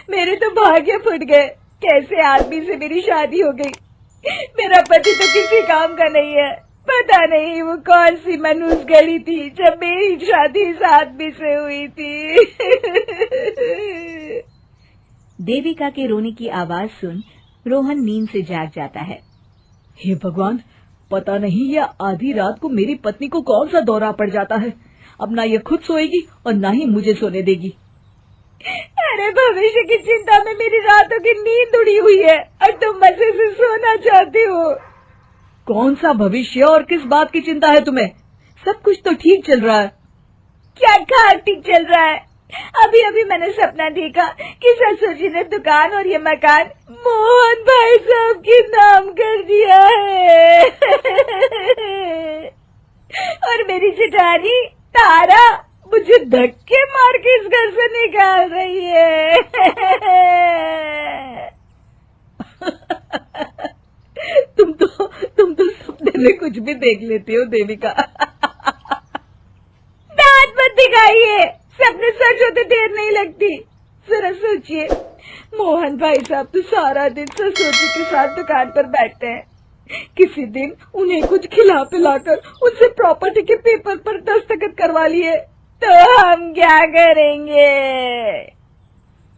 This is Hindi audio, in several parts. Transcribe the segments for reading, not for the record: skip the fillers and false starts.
मेरे तो भाग्य फुट गए। कैसे आदमी से मेरी शादी हो गई। मेरा पति तो किसी काम का नहीं है। पता नहीं वो कौन सी मनहूस घड़ी थी जब मेरी शादी इस आदमी से हुई थी। देविका के रोने की आवाज सुन रोहन नींद से जाग जाता है। हे भगवान, पता नहीं ये आधी रात को मेरी पत्नी को कौन सा दौरा पड़ जाता है। अब ना ये खुद सोएगी और ना ही मुझे सोने देगी। अरे भविष्य की चिंता में मेरी रातों की नींद उड़ी हुई है और तुम मजे से सोना चाहती हो। कौन सा भविष्य और किस बात की चिंता है तुम्हें? सब कुछ तो ठीक चल रहा है। क्या ठीक चल रहा है? अभी अभी मैंने सपना देखा कि ससुर जी ने दुकान और ये मकान मोहन भाई साहब के नाम कर दिया है। और मेरी जेठानी तारा मुझे धक्के मार के इस घर से निकाल रही है। तुम तो सपने में कुछ भी देख लेती हो देविका। दांत मत दिखाइए, सपने सच होते देर नहीं लगती। जरा सोचिए, मोहन भाई साहब तो सारा दिन ससुर जी के साथ दुकान पर बैठते हैं। किसी दिन उन्हें कुछ खिला पिलाकर उनसे प्रॉपर्टी के पेपर पर दस्तखत करवा लिए तो हम क्या करेंगे?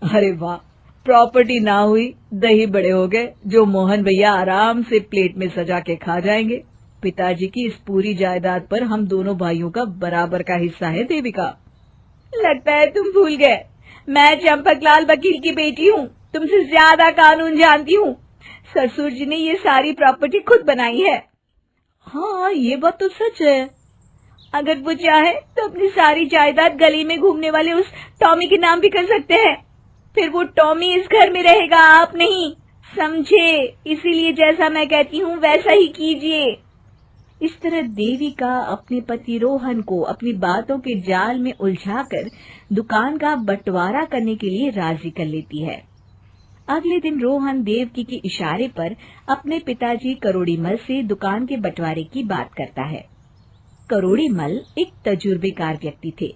अरे वाह, प्रॉपर्टी ना हुई, दही बड़े हो गए जो मोहन भैया आराम से प्लेट में सजा के खा जाएंगे। पिताजी की इस पूरी जायदाद पर हम दोनों भाइयों का बराबर का हिस्सा है देविका। लगता है तुम भूल गए, मैं चंपकलाल वकील की बेटी हूँ। तुमसे ज्यादा कानून जानती हूँ। ससुर जी ने ये सारी प्रॉपर्टी खुद बनाई है। हाँ, ये बात तो सच है। अगर वो चाहे तो अपनी सारी जायदाद गली में घूमने वाले उस टॉमी के नाम भी कर सकते हैं। फिर वो टॉमी इस घर में रहेगा, आप नहीं, समझे? इसीलिए जैसा मैं कहती हूँ वैसा ही कीजिए। इस तरह देविका अपने पति रोहन को अपनी बातों के जाल में उलझाकर दुकान का बंटवारा करने के लिए राजी कर लेती है। अगले दिन रोहन देवकी के इशारे पर अपने पिताजी करोड़ीमल से दुकान के बंटवारे की बात करता है। करोड़ीमल एक तजुर्बेकार व्यक्ति थे।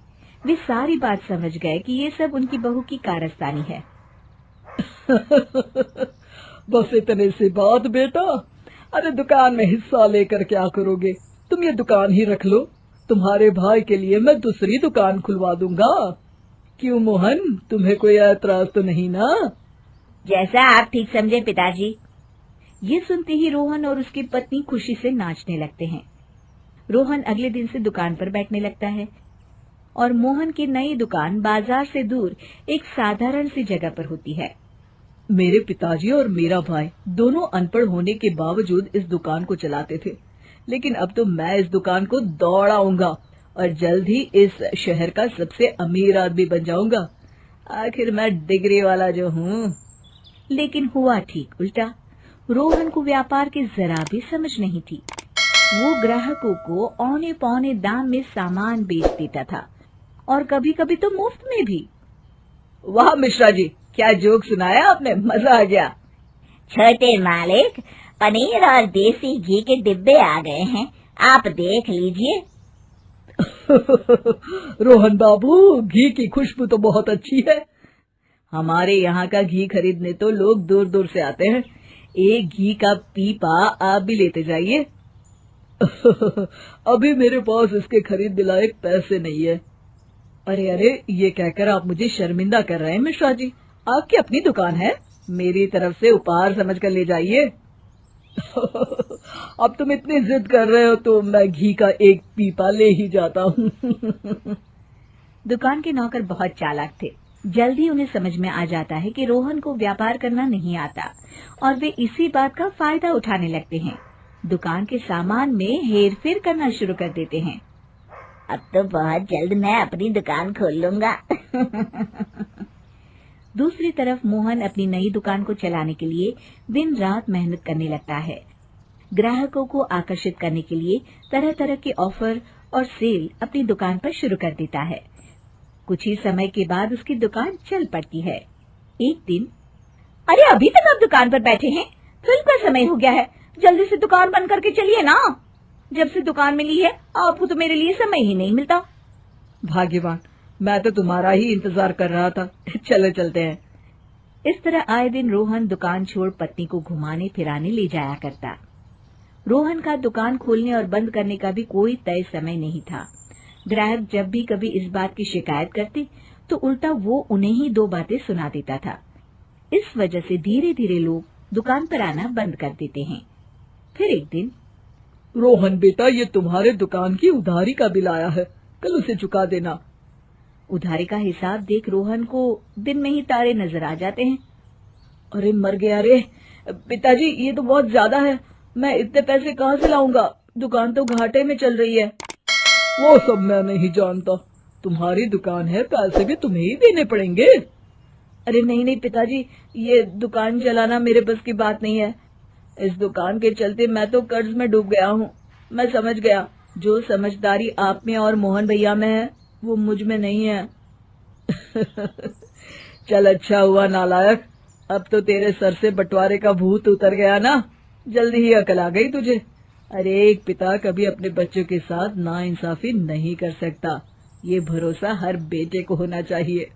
वे सारी बात समझ गए कि ये सब उनकी बहू की कारस्तानी है। बस इतने से बात बेटा। अरे दुकान में हिस्सा लेकर क्या करोगे? तुम ये दुकान ही रख लो। तुम्हारे भाई के लिए मैं दूसरी दुकान खुलवा दूंगा। क्यों मोहन, तुम्हें कोई ऐतराज तो नहीं ना? जैसा आप ठीक समझे पिताजी। ये सुनते ही रोहन और उसकी पत्नी खुशी से नाचने लगते हैं। रोहन अगले दिन से दुकान पर बैठने लगता है और मोहन की नई दुकान बाजार से दूर एक साधारण सी जगह पर होती है। मेरे पिताजी और मेरा भाई दोनों अनपढ़ होने के बावजूद इस दुकान को चलाते थे, लेकिन अब तो मैं इस दुकान को दौड़ाऊंगा और जल्द ही इस शहर का सबसे अमीर आदमी बन जाऊंगा। आखिर मैं डिग्री वाला जो हूँ। लेकिन हुआ ठीक उल्टा। रोहन को व्यापार की जरा भी समझ नहीं थी। वो ग्राहकों को औने पौने दाम में सामान बेच देता था और कभी कभी तो मुफ्त में भी। वाह मिश्रा जी, क्या जोक सुनाया आपने, मजा आ गया। छोटे मालिक, पनीर और देसी घी के डिब्बे आ गए हैं, आप देख लीजिए। रोहन बाबू, घी की खुशबू तो बहुत अच्छी है। हमारे यहाँ का घी खरीदने तो लोग दूर दूर से आते हैं। एक घी का पीपा आप भी लेते जाइए। अभी मेरे पास इसके खरीदने लायक पैसे नहीं है। अरे अरे, ये कहकर आप मुझे शर्मिंदा कर रहे हैं मिश्रा जी। आपकी अपनी दुकान है, मेरी तरफ से उपहार समझ कर ले जाइए। अब तुम इतनी जिद कर रहे हो तो मैं घी का एक पीपा ले ही जाता हूँ। दुकान के नौकर बहुत चालाक थे। जल्दी उन्हें समझ में आ जाता है कि रोहन को व्यापार करना नहीं आता और वे इसी बात का फायदा उठाने लगते हैं। दुकान के सामान में हेर फेर करना शुरू कर देते हैं। अब तो बहुत जल्द मैं अपनी दुकान खोल लूंगा। दूसरी तरफ मोहन अपनी नई दुकान को चलाने के लिए दिन रात मेहनत करने लगता है। ग्राहकों को आकर्षित करने के लिए तरह तरह के ऑफर और सेल अपनी दुकान पर शुरू कर देता है। कुछ ही समय के बाद उसकी दुकान चल पड़ती है। एक दिन, अरे अभी तक आप दुकान पर बैठे हैं? फिल्म का समय हो गया है, जल्दी से दुकान बंद करके चलिए ना। जब से दुकान मिली है आपको तो मेरे लिए समय ही नहीं मिलता। भाग्यवान, मैं तो तुम्हारा ही इंतजार कर रहा था। चलो चलते हैं। इस तरह आए दिन रोहन दुकान छोड़ पत्नी को घुमाने फिराने ले जाया करता। रोहन का दुकान खोलने और बंद करने का भी कोई तय समय नहीं था। ग्राहक जब भी कभी इस बात की शिकायत करते तो उल्टा वो उन्हें ही दो बातें सुना देता था। इस वजह से धीरे धीरे लोग दुकान पर आना बंद कर देते हैं। फिर एक दिन, रोहन बेटा, ये तुम्हारे दुकान की उधारी का बिल आया है, कल उसे चुका देना। उधारी का हिसाब देख रोहन को दिन में ही तारे नजर आ जाते हैं। अरे मर गया रे पिताजी, ये तो बहुत ज्यादा है। मैं इतने पैसे कहाँ से लाऊंगा? दुकान तो घाटे में चल रही है। वो सब मैं नहीं जानता, तुम्हारी दुकान है, पैसे भी तुम्हें ही देने पड़ेंगे। अरे नहीं नहीं पिताजी, ये दुकान चलाना मेरे बस की बात नहीं है। इस दुकान के चलते मैं तो कर्ज में डूब गया हूँ। मैं समझ गया, जो समझदारी आप में और मोहन भैया में है वो मुझ में नहीं है। चल अच्छा हुआ नालायक, अब तो तेरे सर से बंटवारे का भूत उतर गया ना, जल्दी ही अकल आ गई तुझे। अरे एक पिता कभी अपने बच्चों के साथ नाइंसाफी नहीं कर सकता, ये भरोसा हर बेटे को होना चाहिए।